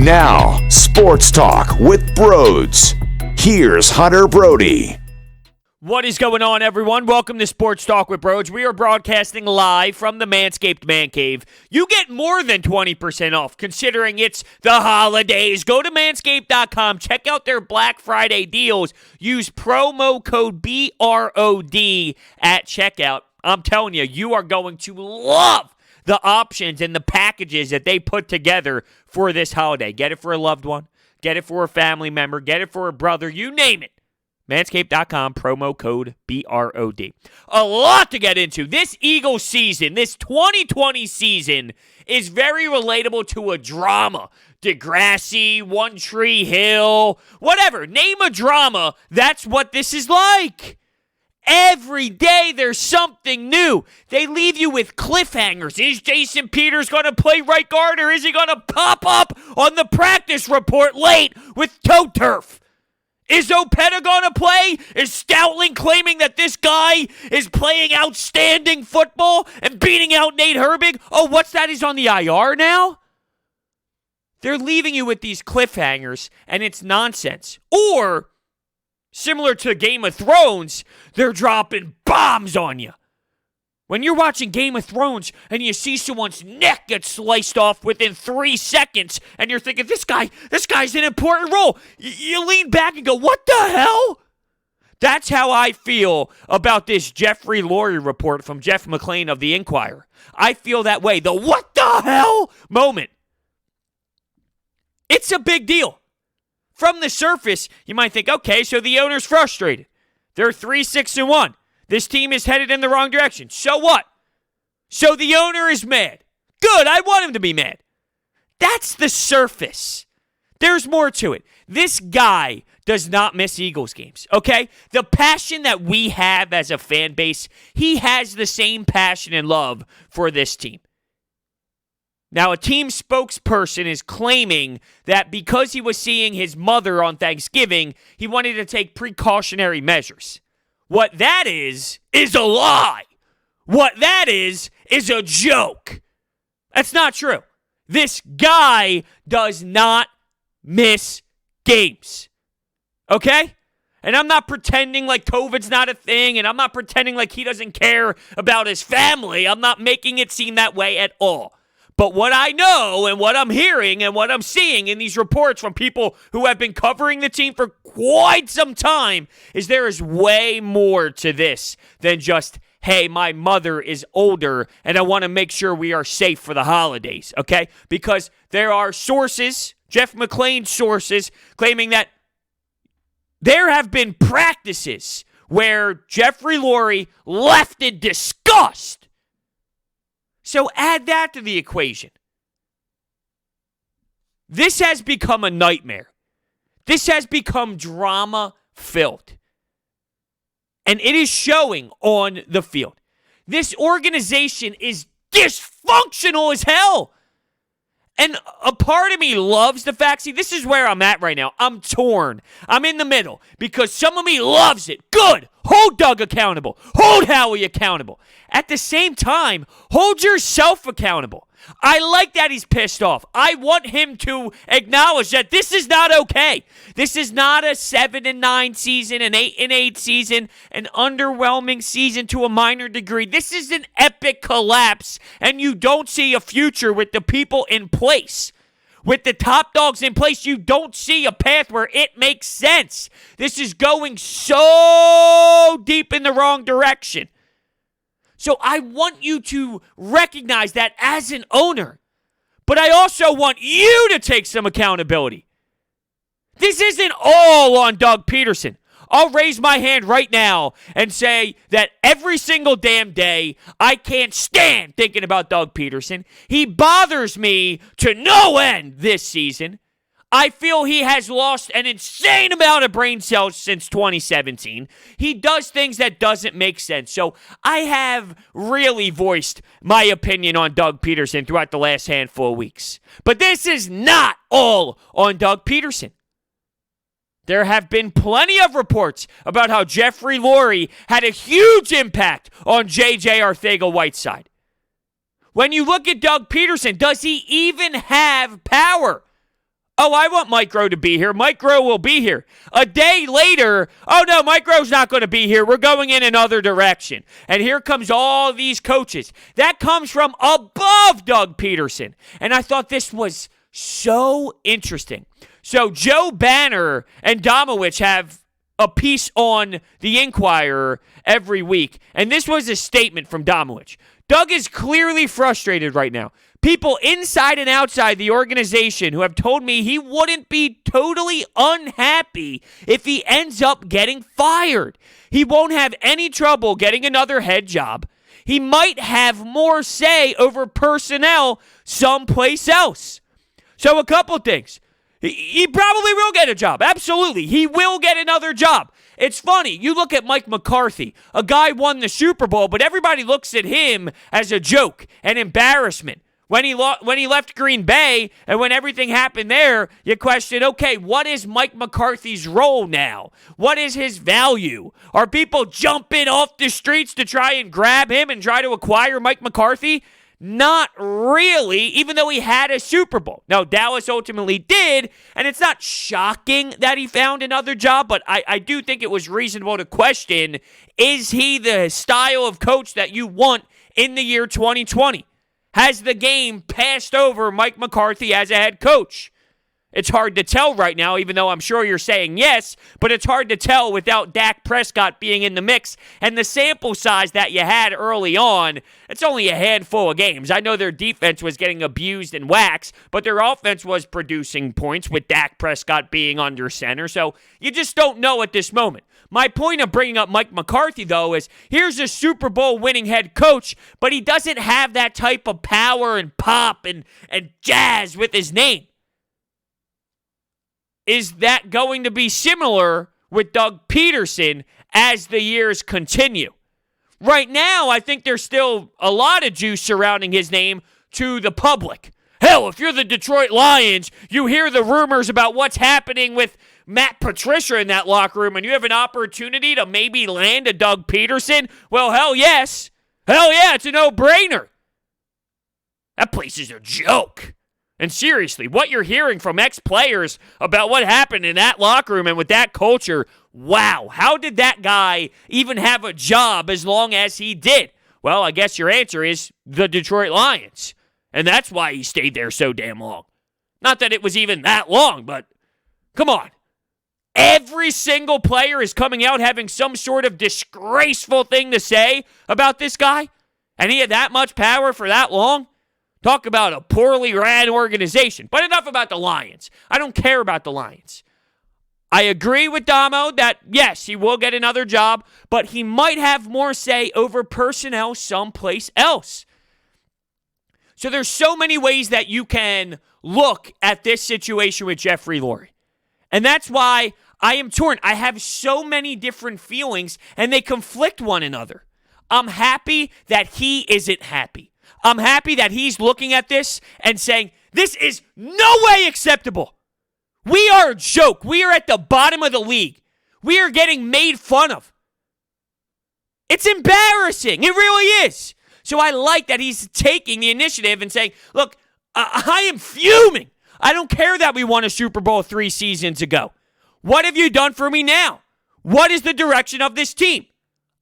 Now, Sports Talk with Broads. Here's Hunter Brody. What is going on, everyone? Welcome to Sports Talk with Broads. We are broadcasting live from the Manscaped Man Cave. You get more than 20% off, considering it's the holidays. Go to manscaped.com. Check out their Black Friday deals. Use promo code BROD at checkout. I'm telling you, you are going to love the options and the packages that they put together for this holiday. Get it for a loved one. Get it for a family member. Get it for a brother. You name it. Manscaped.com, promo code BROD. A lot to get into. This Eagles season, this 2020 season, is very relatable to a drama. Degrassi, One Tree Hill, whatever. Name a drama. That's what this is like. Every day there's something new. They leave you with cliffhangers. Is Jason Peters going to play right guard, or is he going to pop up on the practice report late with toe turf? Is Opeta going to play? Is Stoutling claiming that this guy is playing outstanding football and beating out Nate Herbig? Oh, what's that? He's on the IR now? They're leaving you with these cliffhangers, and it's nonsense. Or, similar to Game of Thrones, they're dropping bombs on you. When you're watching Game of Thrones and you see someone's neck get sliced off within 3 seconds and you're thinking, this guy's an important role. You lean back and go, what the hell? That's how I feel about this Jeffrey Lurie report from Jeff McLane of the Inquirer. I feel that way. The what the hell moment. It's a big deal. From the surface, you might think, okay, so the owner's frustrated. They're 3-6-1. This team is headed in the wrong direction. So what? So the owner is mad. Good, I want him to be mad. That's the surface. There's more to it. This guy does not miss Eagles games, okay? The passion that we have as a fan base, he has the same passion and love for this team. Now, a team spokesperson is claiming that because he was seeing his mother on Thanksgiving, he wanted to take precautionary measures. What that is a lie. What that is a joke. That's not true. This guy does not miss games. Okay? And I'm not pretending like COVID's not a thing, and I'm not pretending like he doesn't care about his family. I'm not making it seem that way at all. But what I know and what I'm hearing and what I'm seeing in these reports from people who have been covering the team for quite some time is there is way more to this than just, hey, my mother is older and I want to make sure we are safe for the holidays, okay? Because there are sources, Jeff McLane sources, claiming that there have been practices where Jeffrey Lurie left in disgust. So add that to the equation. This has become a nightmare. This has become drama-filled. And it is showing on the field. This organization is dysfunctional as hell. And a part of me loves the fact, see, this is where I'm at right now. I'm torn. I'm in the middle because some of me loves it. Good. Hold Doug accountable. Hold Howie accountable. At the same time, hold yourself accountable. I like that he's pissed off. I want him to acknowledge that this is not okay. This is not a 7-9 season, an 8-8 season, an underwhelming season to a minor degree. This is an epic collapse, and you don't see a future with the people in place. With the top dogs in place, you don't see a path where it makes sense. This is going so deep in the wrong direction. So I want you to recognize that as an owner. But I also want you to take some accountability. This isn't all on Doug Peterson. I'll raise my hand right now and say that every single damn day, I can't stand thinking about Doug Peterson. He bothers me to no end this season. I feel he has lost an insane amount of brain cells since 2017. He does things that doesn't make sense. So I have really voiced my opinion on Doug Peterson throughout the last handful of weeks. But this is not all on Doug Peterson. There have been plenty of reports about how Jeffrey Lurie had a huge impact on J.J. Arcega-Whiteside. When you look at Doug Peterson, does he even have power Oh, I want Micro to be here. Micro will be here. A day later, oh no, Micro's not going to be here. We're going in another direction. And here comes all these coaches. That comes from above Doug Peterson. And I thought this was so interesting. So Joe Banner and Domowitch have a piece on the Inquirer every week. And this was a statement from Domowitch. Doug is clearly frustrated right now. People inside and outside the organization who have told me he wouldn't be totally unhappy if he ends up getting fired. He won't have any trouble getting another head job. He might have more say over personnel someplace else. So a couple things. He probably will get a job. Absolutely. He will get another job. It's funny. You look at Mike McCarthy. A guy won the Super Bowl, but everybody looks at him as a joke, an embarrassment. When he left Green Bay and when everything happened there, you question, okay, what is Mike McCarthy's role now? What is his value? Are people jumping off the streets to try and grab him and try to acquire Mike McCarthy? Not really, even though he had a Super Bowl. Now, Dallas ultimately did, and it's not shocking that he found another job, but I do think it was reasonable to question, is he the style of coach that you want in the year 2020? Has the game passed over Mike McCarthy as a head coach? It's hard to tell right now, even though I'm sure you're saying yes, but it's hard to tell without Dak Prescott being in the mix. And the sample size that you had early on, it's only a handful of games. I know their defense was getting abused and waxed, but their offense was producing points with Dak Prescott being under center. So you just don't know at this moment. My point of bringing up Mike McCarthy, though, is here's a Super Bowl winning head coach, but he doesn't have that type of power and pop and jazz with his name. Is that going to be similar with Doug Peterson as the years continue? Right now, I think there's still a lot of juice surrounding his name to the public. Hell, if you're the Detroit Lions, you hear the rumors about what's happening with Matt Patricia in that locker room, and you have an opportunity to maybe land a Doug Peterson? Well, hell yes. Hell yeah, it's a no-brainer. That place is a joke. And seriously, what you're hearing from ex-players about what happened in that locker room and with that culture, wow, how did that guy even have a job as long as he did? Well, I guess your answer is the Detroit Lions. And that's why he stayed there so damn long. Not that it was even that long, but come on. Every single player is coming out having some sort of disgraceful thing to say about this guy, and he had that much power for that long? Talk about a poorly ran organization. But enough about the Lions. I don't care about the Lions. I agree with Damo that, yes, he will get another job, but he might have more say over personnel someplace else. So there's so many ways that you can look at this situation with Jeffrey Lurie. And that's why I am torn. I have so many different feelings, and they conflict one another. I'm happy that he isn't happy. I'm happy that he's looking at this and saying, this is no way acceptable. We are a joke. We are at the bottom of the league. We are getting made fun of. It's embarrassing. It really is. So I like that he's taking the initiative and saying, look, I am fuming. I don't care that we won a Super Bowl 3 seasons ago. What have you done for me now? What is the direction of this team?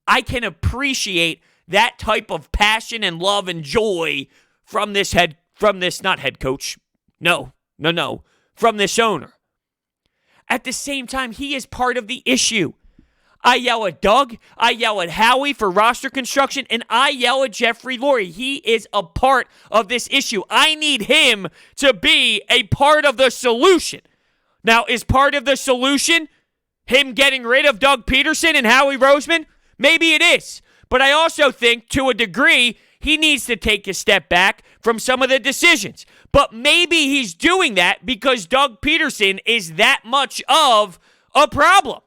I can appreciate that type of passion and love and joy from this from this owner. At the same time, he is part of the issue. I yell at Doug, I yell at Howie for roster construction, and I yell at Jeffrey Lurie. He is a part of this issue. I need him to be a part of the solution. Now, is part of the solution him getting rid of Doug Peterson and Howie Roseman? Maybe it is. But I also think, to a degree, he needs to take a step back from some of the decisions. But maybe he's doing that because Doug Peterson is that much of a problem.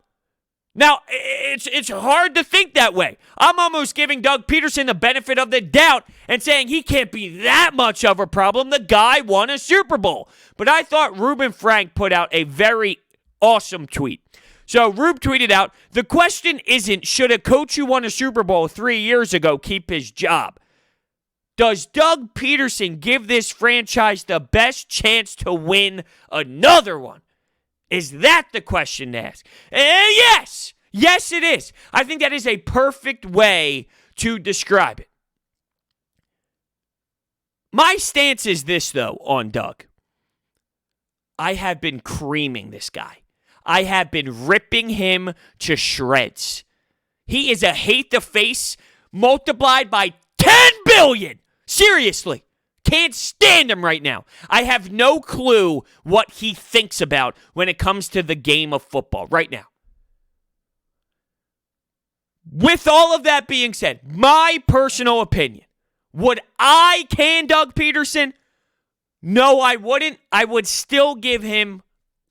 Now, it's hard to think that way. I'm almost giving Doug Peterson the benefit of the doubt and saying he can't be that much of a problem. The guy won a Super Bowl. But I thought Reuben Frank put out a very awesome tweet. So Rube tweeted out, the question isn't should a coach who won a Super Bowl 3 years ago keep his job. Does Doug Peterson give this franchise the best chance to win another one? Is that the question to ask? And yes! Yes, it is. I think that is a perfect way to describe it. My stance is this, though, on Doug. I have been creaming this guy. I have been ripping him to shreds. He is a hate the face multiplied by 10 billion. Seriously. Can't stand him right now. I have no clue what he thinks about when it comes to the game of football right now. With all of that being said, my personal opinion, would I can Doug Peterson? No, I wouldn't. I would still give him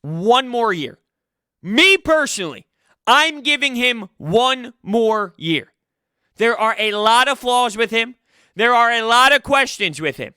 one more year. Me personally, I'm giving him one more year. There are a lot of flaws with him. There are a lot of questions with him.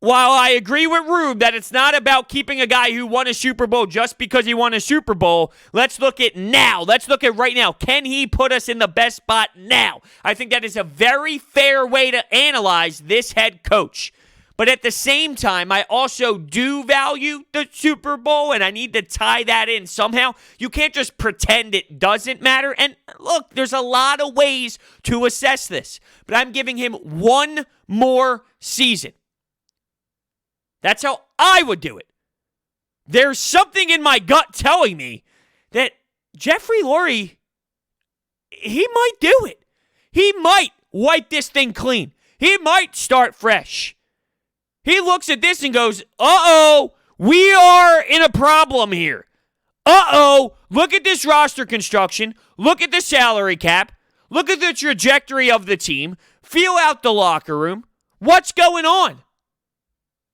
While I agree with Rube that it's not about keeping a guy who won a Super Bowl just because he won a Super Bowl, let's look at now. Let's look at right now. Can he put us in the best spot now? I think that is a very fair way to analyze this head coach. But at the same time, I also do value the Super Bowl, and I need to tie that in somehow. You can't just pretend it doesn't matter. And look, there's a lot of ways to assess this. But I'm giving him one more season. That's how I would do it. There's something in my gut telling me that Jeffrey Lurie, he might do it. He might wipe this thing clean. He might start fresh. He looks at this and goes, uh-oh, we are in a problem here. Uh-oh, look at this roster construction. Look at the salary cap. Look at the trajectory of the team. Feel out the locker room. What's going on?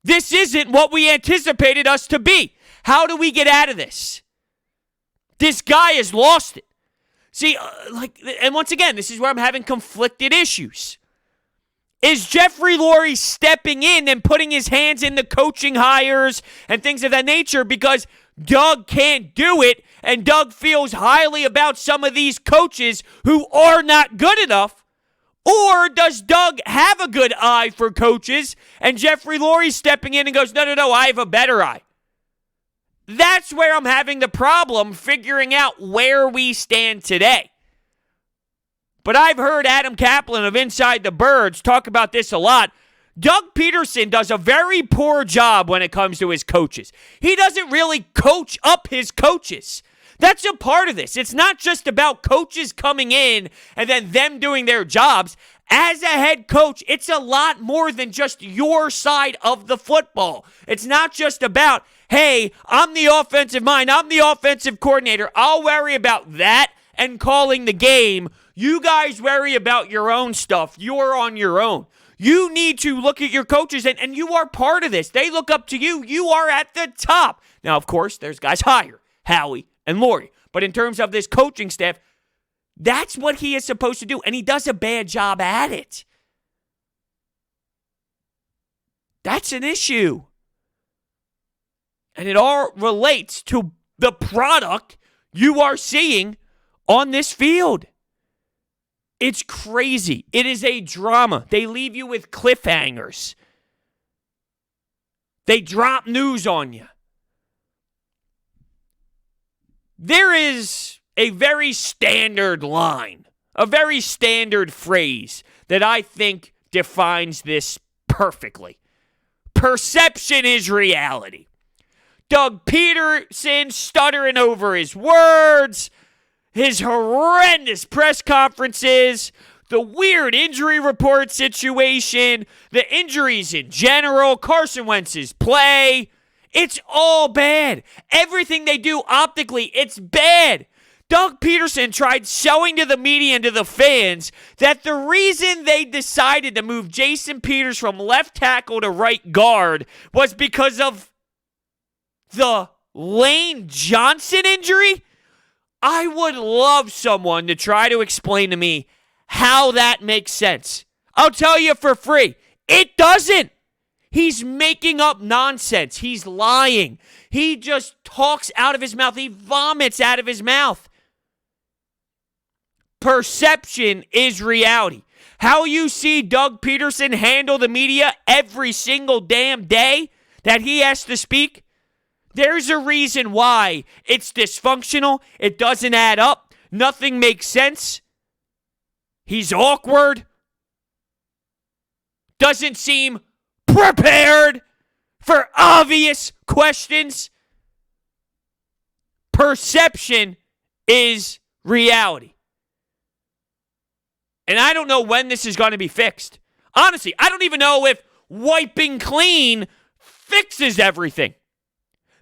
This isn't what we anticipated us to be. How do we get out of this? This guy has lost it. See, and once again, this is where I'm having conflicted issues. Is Jeffrey Lurie stepping in and putting his hands in the coaching hires and things of that nature because Doug can't do it and Doug feels highly about some of these coaches who are not good enough? Or does Doug have a good eye for coaches and Jeffrey Lurie's stepping in and goes, no, I have a better eye? That's where I'm having the problem figuring out where we stand today. But I've heard Adam Kaplan of Inside the Birds talk about this a lot. Doug Peterson does a very poor job when it comes to his coaches. He doesn't really coach up his coaches. That's a part of this. It's not just about coaches coming in and then them doing their jobs. As a head coach, it's a lot more than just your side of the football. It's not just about, hey, I'm the offensive mind, I'm the offensive coordinator. I'll worry about that and calling the game. You guys worry about your own stuff. You're on your own. You need to look at your coaches, and you are part of this. They look up to you. You are at the top. Now, of course, there's guys higher, Howie and Lurie. But in terms of this coaching staff, that's what he is supposed to do, and he does a bad job at it. That's an issue. And it all relates to the product you are seeing on this field. It's crazy. It is a drama. They leave you with cliffhangers. They drop news on you. There is a very standard line, a very standard phrase that I think defines this perfectly. Perception is reality. Doug Peterson stuttering over his words, his horrendous press conferences, the weird injury report situation, the injuries in general, Carson Wentz's play. It's all bad. Everything they do optically, it's bad. Doug Peterson tried showing to the media and to the fans that the reason they decided to move Jason Peters from left tackle to right guard was because of the Lane Johnson injury. I would love someone to try to explain to me how that makes sense. I'll tell you for free. It doesn't. He's making up nonsense. He's lying. He just talks out of his mouth. He vomits out of his mouth. Perception is reality. How you see Doug Peterson handle the media every single damn day that he has to speak? There's a reason why it's dysfunctional. It doesn't add up. Nothing makes sense. He's awkward. Doesn't seem prepared for obvious questions. Perception is reality. And I don't know when this is going to be fixed. Honestly, I don't even know if wiping clean fixes everything.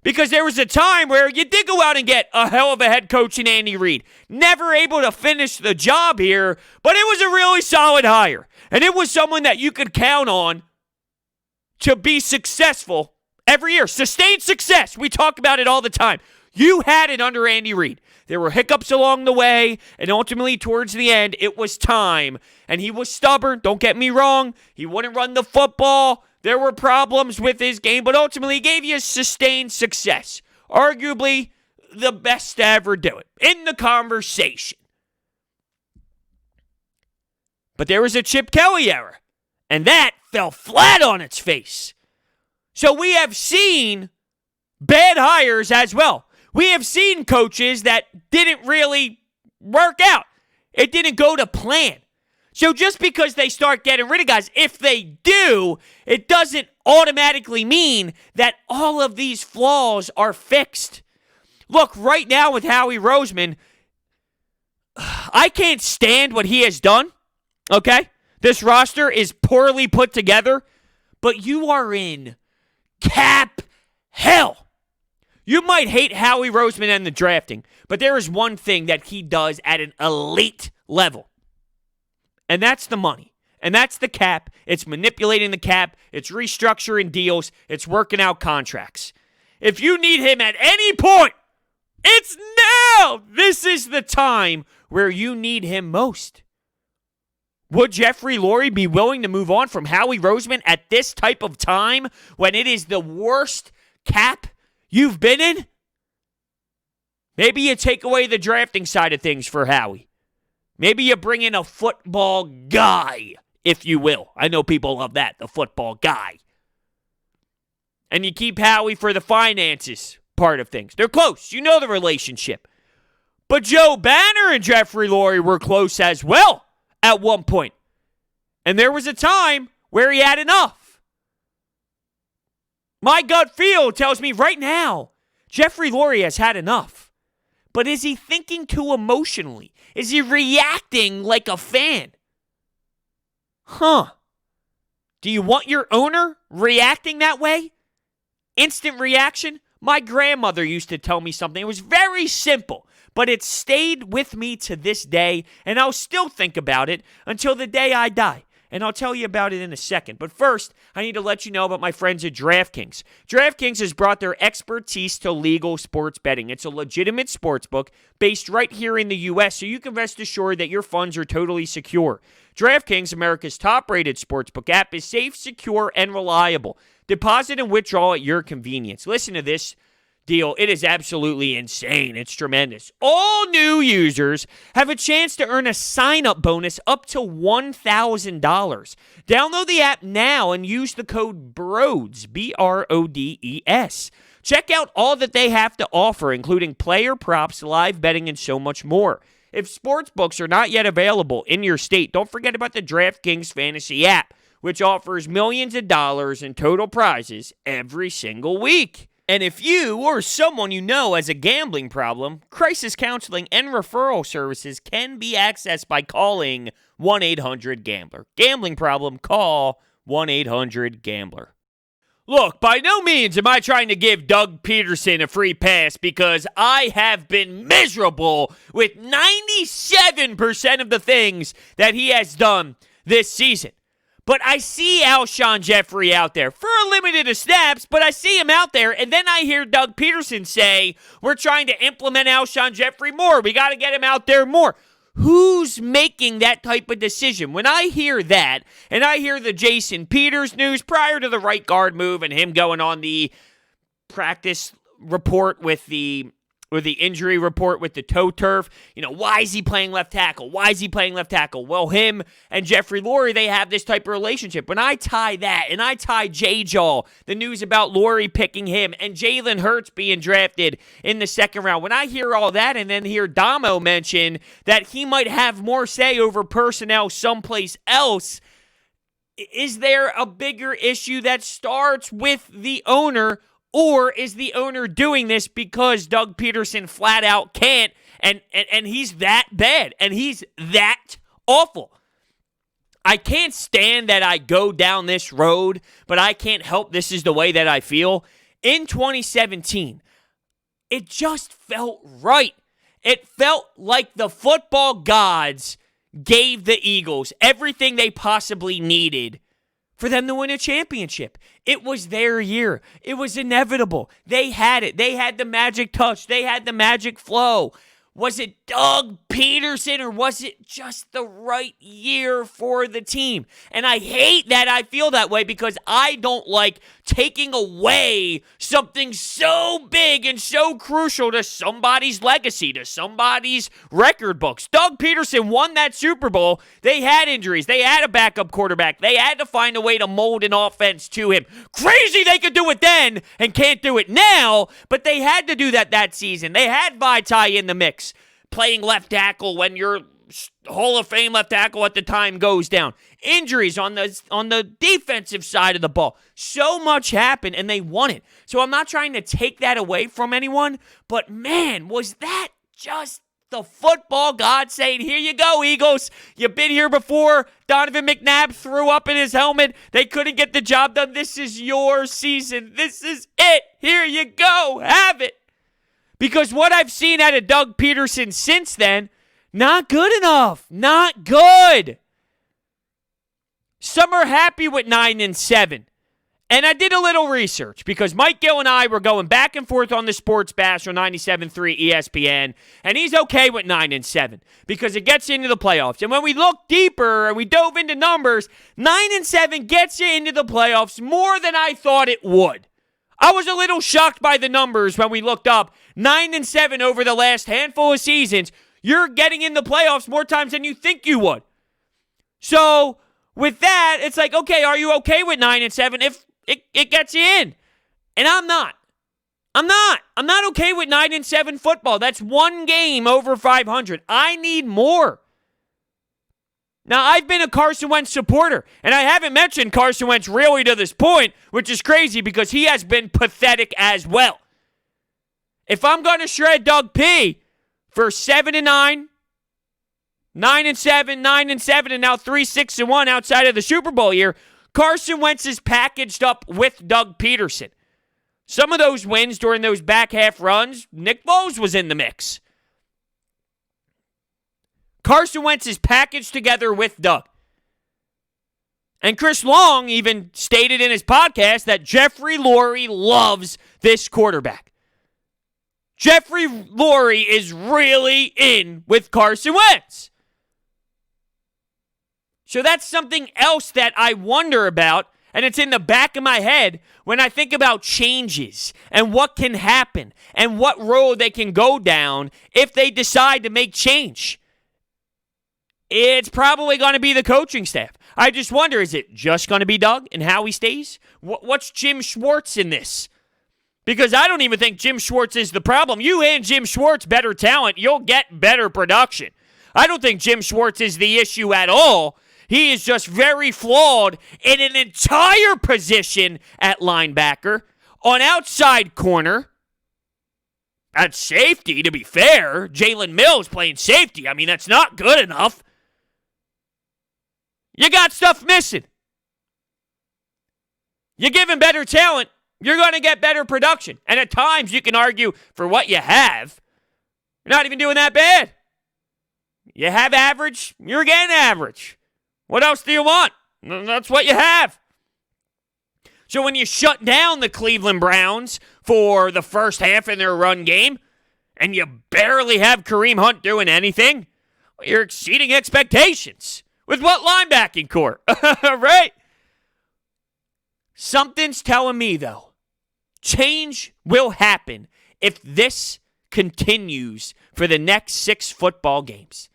Because there was a time where you did go out and get a hell of a head coach in Andy Reid. Never able to finish the job here, but it was a really solid hire. And it was someone that you could count on to be successful every year. Sustained success. We talk about it all the time. You had it under Andy Reid. There were hiccups along the way, and ultimately towards the end, it was time. And he was stubborn. Don't get me wrong. He wouldn't run the football. There were problems with his game, but ultimately he gave you sustained success. Arguably the best to ever do it in the conversation. But there was a Chip Kelly era, and that fell flat on its face. So we have seen bad hires as well. We have seen coaches that didn't really work out. It didn't go to plan. So just because they start getting rid of guys, if they do, it doesn't automatically mean that all of these flaws are fixed. Look, right now with Howie Roseman, I can't stand what he has done, okay? This roster is poorly put together, but you are in cap hell. You might hate Howie Roseman and the drafting, but there is one thing that he does at an elite level. And that's the money. And that's the cap. It's manipulating the cap. It's restructuring deals. It's working out contracts. If you need him at any point, it's now. This is the time where you need him most. Would Jeffrey Lurie be willing to move on from Howie Roseman at this type of time when it is the worst cap you've been in? Maybe you take away the drafting side of things for Howie. Maybe you bring in a football guy, if you will. I know people love that, the football guy. And you keep Howie for the finances part of things. They're close. You know the relationship. But Joe Banner and Jeffrey Lurie were close as well at one point. And there was a time where he had enough. My gut feel tells me right now, Jeffrey Lurie has had enough. But is he thinking too emotionally? Is he reacting like a fan? Do you want your owner reacting that way? Instant reaction? My grandmother used to tell me something. It was very simple, but it stayed with me to this day, and I'll still think about it until the day I die. And I'll tell you about it in a second. But first, I need to let you know about my friends at DraftKings. DraftKings has brought their expertise to legal sports betting. It's a legitimate sports book based right here in the U.S., so you can rest assured that your funds are totally secure. DraftKings, America's top-rated sportsbook app, is safe, secure, and reliable. Deposit and withdrawal at your convenience. Listen to this deal. It is absolutely insane. It's tremendous. All new users have a chance to earn a sign-up bonus up to $1,000. Download the app now and use the code BRODES, BRODES. Check out all that they have to offer, including player props, live betting, and so much more. If sportsbooks are not yet available in your state, don't forget about the DraftKings Fantasy app, which offers millions of dollars in total prizes every single week. And if you or someone you know has a gambling problem, crisis counseling and referral services can be accessed by calling 1-800-GAMBLER. Gambling problem, call 1-800-GAMBLER. Look, by no means am I trying to give Doug Peterson a free pass because I have been miserable with 97% of the things that he has done this season. But I see Alshon Jeffrey out there for a limited of snaps, but I see him out there, and then I hear Doug Peterson say, we're trying to implement Alshon Jeffrey more. We got to get him out there more. Who's making that type of decision? When I hear that, and I hear the Jason Peters news prior to the right guard move and him going on the practice report with the with the injury report with the toe turf. Why is he playing left tackle? Why is he playing left tackle? Well, him and Jeffrey Lurie, they have this type of relationship. When I tie that, and I tie J-Jaw, the news about Lurie picking him, and Jalen Hurts being drafted in the second round, when I hear all that and then hear Damo mention that he might have more say over personnel someplace else, is there a bigger issue that starts with the owner? Or is the owner doing this because Doug Peterson flat out can't, and he's that bad, and he's that awful? I can't stand that I go down this road, but I can't help this is the way that I feel. In 2017, it just felt right. It felt like the football gods gave the Eagles everything they possibly needed for them to win a championship. It was their year. It was inevitable. They had it. They had the magic touch. They had the magic flow. Was it Doug Peterson, or was it just the right year for the team? And I hate that I feel that way, because I don't like taking away something so big and so crucial to somebody's legacy, to somebody's record books. Doug Peterson won that Super Bowl. They had injuries. They had a backup quarterback. They had to find a way to mold an offense to him. Crazy they could do it then and can't do it now, but they had to do that season. They had Vitae in the mix, playing left tackle when your Hall of Fame left tackle at the time goes down. Injuries on the defensive side of the ball. So much happened, and they won it. So I'm not trying to take that away from anyone, but man, was that just the football god saying, here you go, Eagles. You've been here before. Donovan McNabb threw up in his helmet. They couldn't get the job done. This is your season. This is it. Here you go. Have it. Because what I've seen out of Doug Peterson since then, not good enough. Not good. Some are happy with 9-7. And I did a little research because Mike Gill and I were going back and forth on the Sports Bash on 97.3 ESPN, and he's okay with 9-7 because it gets into the playoffs. And when we look deeper and we dove into numbers, 9-7 gets you into the playoffs more than I thought it would. I was a little shocked by the numbers when we looked up 9-7 over the last handful of seasons. You're getting in the playoffs more times than you think you would. So with that, it's like, okay, are you okay with 9-7 if it gets you in? And I'm not. I'm not okay with 9-7 football. That's one game over 500. I need more. Now, I've been a Carson Wentz supporter, and I haven't mentioned Carson Wentz really to this point, which is crazy because he has been pathetic as well. If I'm going to shred Doug P for 7-9, 9-7, 9-7, and now 3-6-1 outside of the Super Bowl year, Carson Wentz is packaged up with Doug Peterson. Some of those wins during those back half runs, Nick Foles was in the mix. Carson Wentz is packaged together with Doug. And Chris Long even stated in his podcast that Jeffrey Lurie loves this quarterback. Jeffrey Lurie is really in with Carson Wentz. So that's something else that I wonder about, and it's in the back of my head when I think about changes and what can happen and what road they can go down if they decide to make change. It's probably going to be the coaching staff. I just wonder, is it just going to be Doug and how he stays? What's Jim Schwartz in this? Because I don't even think Jim Schwartz is the problem. You hand Jim Schwartz better talent, you'll get better production. I don't think Jim Schwartz is the issue at all. He is just very flawed in an entire position at linebacker, on outside corner, at safety, to be fair. Jalen Mills playing safety. I mean, that's not good enough. You got stuff missing. You give him better talent, you're going to get better production. And at times, you can argue for what you have, you're not even doing that bad. You have average, you're getting average. What else do you want? That's what you have. So when you shut down the Cleveland Browns for the first half in their run game, and you barely have Kareem Hunt doing anything, you're exceeding expectations. With what linebacking core? Right? Something's telling me, though, change will happen if this continues for the next 6 football games.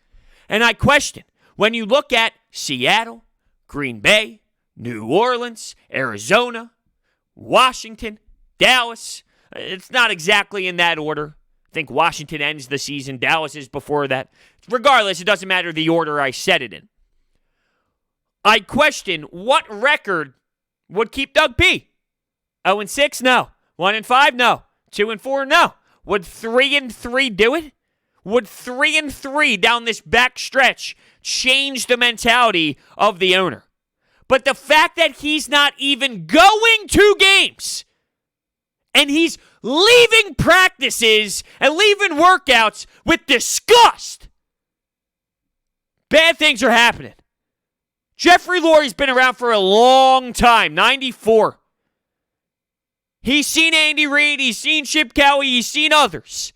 And I question, when you look at Seattle, Green Bay, New Orleans, Arizona, Washington, Dallas, it's not exactly in that order. I think Washington ends the season. Dallas is before that. Regardless, it doesn't matter the order I said it in. I question what record would keep Doug P. 0-6? No. 1-5? No. 2-4? No. Would 3-3 do it? Would 3-3 down this back stretch change the mentality of the owner? But the fact that he's not even going to games and he's leaving practices and leaving workouts with disgust, bad things are happening. Jeffrey Lurie's been around for a long time, 94. He's seen Andy Reid, he's seen Chip Kelly, he's seen others.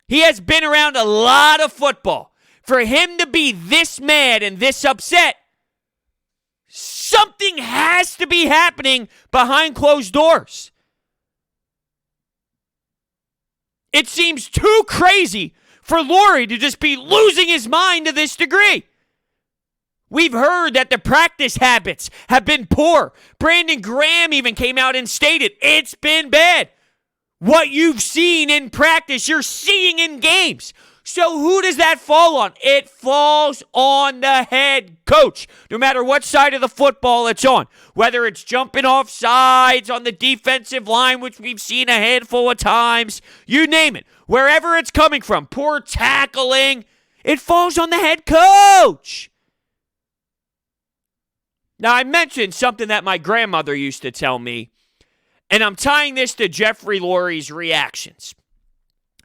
He has been around a lot of football. For him to be this mad and this upset, something has to be happening behind closed doors. It seems too crazy for Lurie to just be losing his mind to this degree. We've heard that the practice habits have been poor. Brandon Graham even came out and stated, it's been bad. What you've seen in practice, you're seeing in games. So who does that fall on? It falls on the head coach, no matter what side of the football it's on. Whether it's jumping off sides on the defensive line, which we've seen a handful of times, you name it. Wherever it's coming from, poor tackling, it falls on the head coach. Now, I mentioned something that my grandmother used to tell me, and I'm tying this to Jeffrey Lurie's reactions.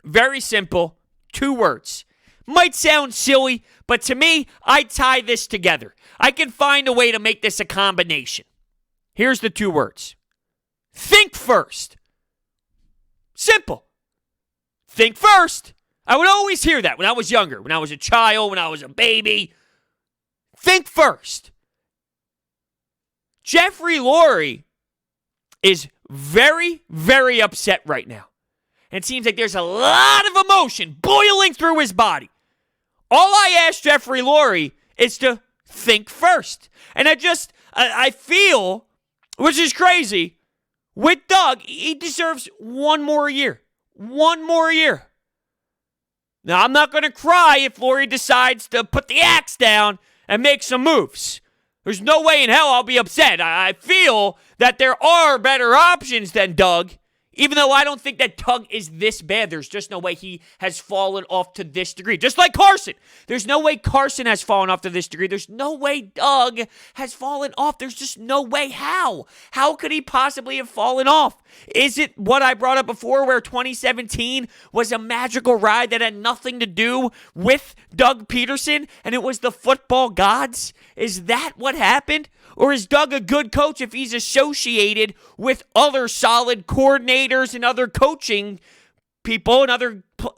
Very simple, 2 words. Might sound silly, but to me, I tie this together. I can find a way to make this a combination. Here's the 2 words. Think first. Simple. Think first. I would always hear that when I was younger, when I was a child, when I was a baby. Think first. Jeffrey Lurie is very, very upset right now. And it seems like there's a lot of emotion boiling through his body. All I ask Jeffrey Lurie is to think first. And I feel, which is crazy, with Doug, he deserves 1 more year. 1 more year. Now, I'm not going to cry if Lurie decides to put the axe down and make some moves. There's no way in hell I'll be upset. I feel that there are better options than Doug, even though I don't think that Doug is this bad. There's just no way he has fallen off to this degree. Just like Carson. There's no way Carson has fallen off to this degree. There's no way Doug has fallen off. There's just no way. How? How could he possibly have fallen off? Is it what I brought up before where 2017 was a magical ride that had nothing to do with Doug Peterson and it was the football gods? Is that what happened? Or is Doug a good coach if he's associated with other solid coordinators and other coaching people and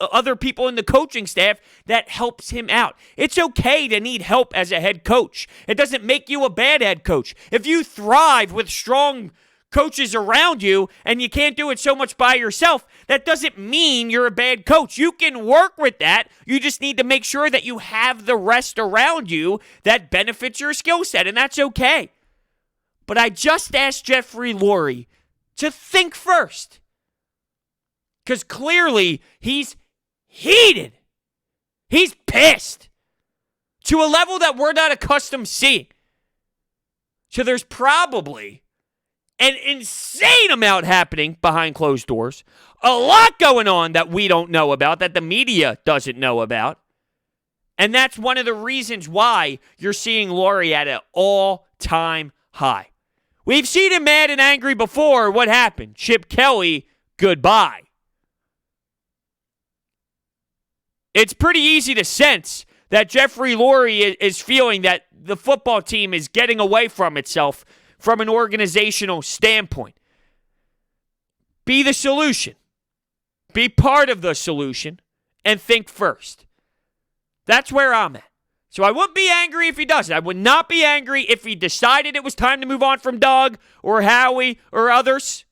other people in the coaching staff that helps him out? It's okay to need help as a head coach. It doesn't make you a bad head coach. If you thrive with strong coaches around you and you can't do it so much by yourself, that doesn't mean you're a bad coach. You can work with that. You just need to make sure that you have the rest around you that benefits your skill set, and that's okay. But I just asked Jeffrey Lurie to think first, because clearly he's heated. He's pissed to a level that we're not accustomed seeing. So there's probably an insane amount happening behind closed doors. A lot going on that we don't know about, that the media doesn't know about. And that's one of the reasons why you're seeing Lurie at an all-time high. We've seen him mad and angry before. What happened? Chip Kelly, goodbye. It's pretty easy to sense that Jeffrey Lurie is feeling that the football team is getting away from itself from an organizational standpoint. Be the solution. Be part of the solution and think first. That's where I'm at. So I wouldn't be angry if he doesn't. I would not be angry if he decided it was time to move on from Doug or Howie or others.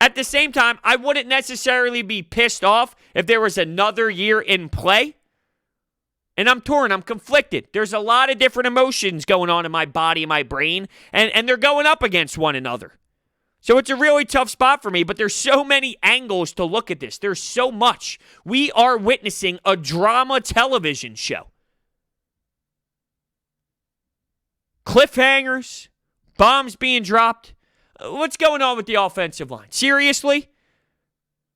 At the same time, I wouldn't necessarily be pissed off if there was another year in play. And I'm torn. I'm conflicted. There's a lot of different emotions going on in my body and my brain, and they're going up against one another. So it's a really tough spot for me, but there's so many angles to look at this. There's so much. We are witnessing a drama television show. Cliffhangers, bombs being dropped. What's going on with the offensive line? Seriously?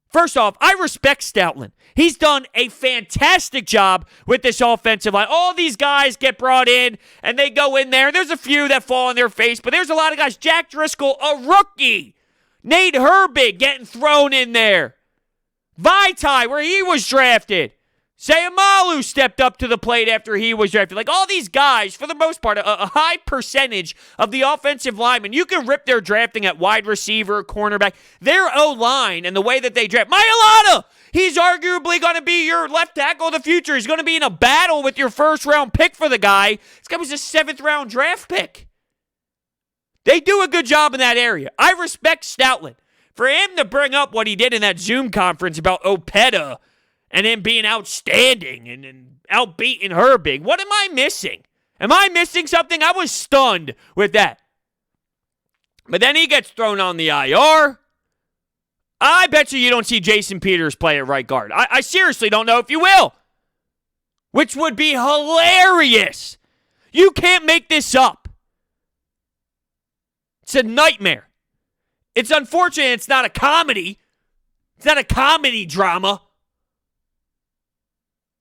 First off, I respect Stoutland. He's done a fantastic job with this offensive line. All these guys get brought in, and they go in there. There's a few that fall on their face, but there's a lot of guys. Jack Driscoll, a rookie. Nate Herbig getting thrown in there. Vaitai, where he was drafted. Sayamalu stepped up to the plate after he was drafted. Like, all these guys, for the most part, a high percentage of the offensive linemen, you can rip their drafting at wide receiver, cornerback. Their O-line and the way that they draft. Mailata, he's arguably going to be your left tackle of the future. He's going to be in a battle with your first-round pick for the guy. This guy was a seventh-round draft pick. They do a good job in that area. I respect Stoutland. For him to bring up what he did in that Zoom conference about Opeta and him being outstanding and outbeating Herbig. What am I missing? Am I missing something? I was stunned with that. But then he gets thrown on the IR. I bet you don't see Jason Peters play at right guard. I seriously don't know if you will. Which would be hilarious. You can't make this up. It's a nightmare. It's unfortunate it's not a comedy. It's not a comedy drama.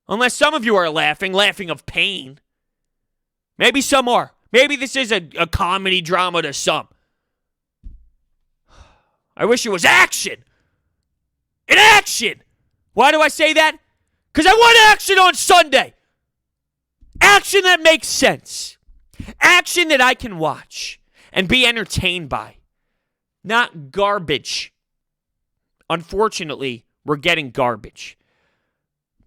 Unless some of you are laughing of pain. Maybe some are. Maybe this is a comedy drama to some. I wish it was action. In action! Why do I say that? Because I want action on Sunday. Action that makes sense. Action that I can watch and be entertained by. Not garbage. Unfortunately, we're getting garbage.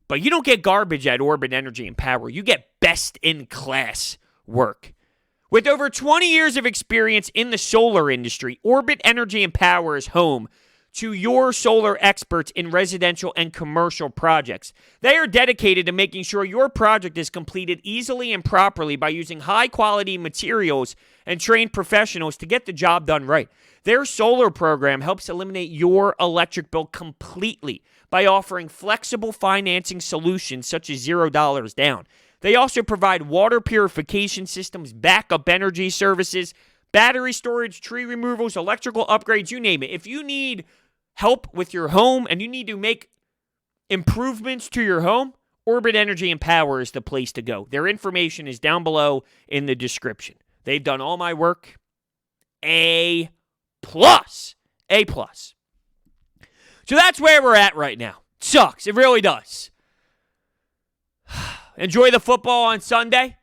But you don't get garbage at Orbit Energy and Power. You get best-in-class work. With over 20 years of experience in the solar industry, Orbit Energy and Power is home to your solar experts in residential and commercial projects. They are dedicated to making sure your project is completed easily and properly by using high-quality materials and trained professionals to get the job done right. Their solar program helps eliminate your electric bill completely by offering flexible financing solutions such as $0 down. They also provide water purification systems, backup energy services, battery storage, tree removals, electrical upgrades, you name it. If you need help with your home and you need to make improvements to your home, Orbit Energy and Power is the place to go. Their information is down below in the description. They've done all my work. A+. A+. So that's where we're at right now. It sucks. It really does. Enjoy the football on Sunday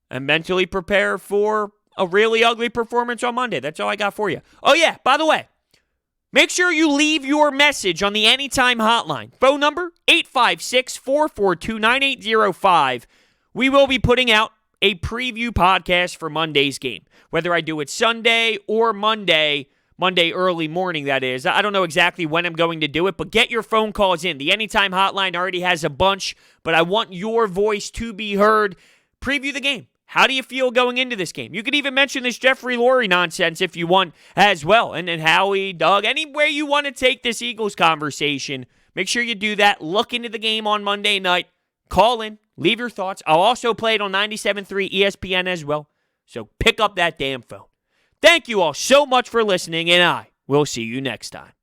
and mentally prepare for a really ugly performance on Monday. That's all I got for you. Oh, yeah, by the way, make sure you leave your message on the Anytime Hotline. Phone number, 856-442-9805. We will be putting out a preview podcast for Monday's game. Whether I do it Sunday or Monday early morning, that is. I don't know exactly when I'm going to do it, but get your phone calls in. The Anytime Hotline already has a bunch, but I want your voice to be heard. Preview the game. How do you feel going into this game? You could even mention this Jeffrey Lurie nonsense if you want as well. And then Howie, Doug, anywhere you want to take this Eagles conversation, make sure you do that. Look into the game on Monday night. Call in. Leave your thoughts. I'll also play it on 97.3 ESPN as well. So pick up that damn phone. Thank you all so much for listening, and I will see you next time.